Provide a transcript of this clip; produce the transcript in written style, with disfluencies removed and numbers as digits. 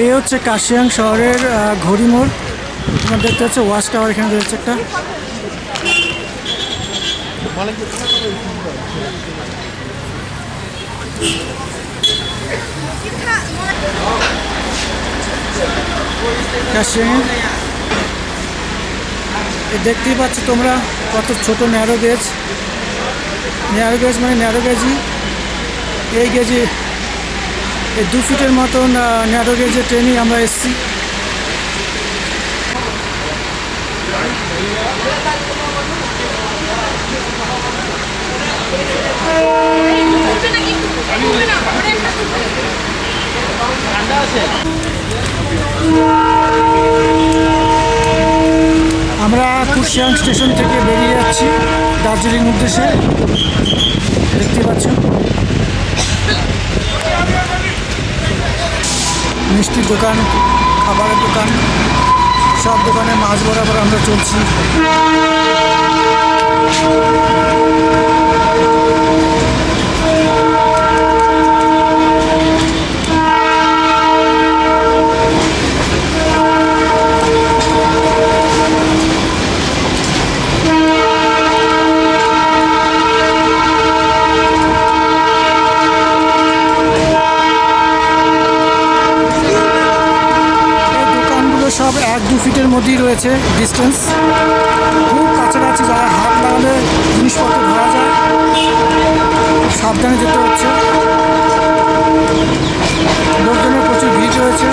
এই হচ্ছে কাশিয়াং শহরের ঘড়ি মোড়। তোমরা দেখতে হচ্ছে ওয়াচ টাওয়ার, এখানে রয়েছে একটা। কাশিয়াং দেখতেই পাচ্ছ তোমরা কত ছোট ন্যারো গেজ। ন্যারো গেজ মানে ন্যারো গেজই, এই গেজে এই 2 ফিটের মতন ন্যারো গেজের ট্রেনই আমরা এসেছি। আমরা কুশিয়াং স্টেশন থেকে বেরিয়ে যাচ্ছি দার্জিলিং উদ্দেশ্যে। দেখতে পাচ্ছ মিষ্টির দোকান, খাবারের দোকান, সব দোকানে মাঝ বরাবর আমরা চলছি। সব 1-2 ফিটের মধ্যেই রয়েছে ডিস্টেন্স, খুব কাছাকাছি। যারা হাত লাগালে জিনিসপত্র ধরা যায়, সাবধানে যেতে হচ্ছে। লোকজনের প্রচুর ভিড় রয়েছে।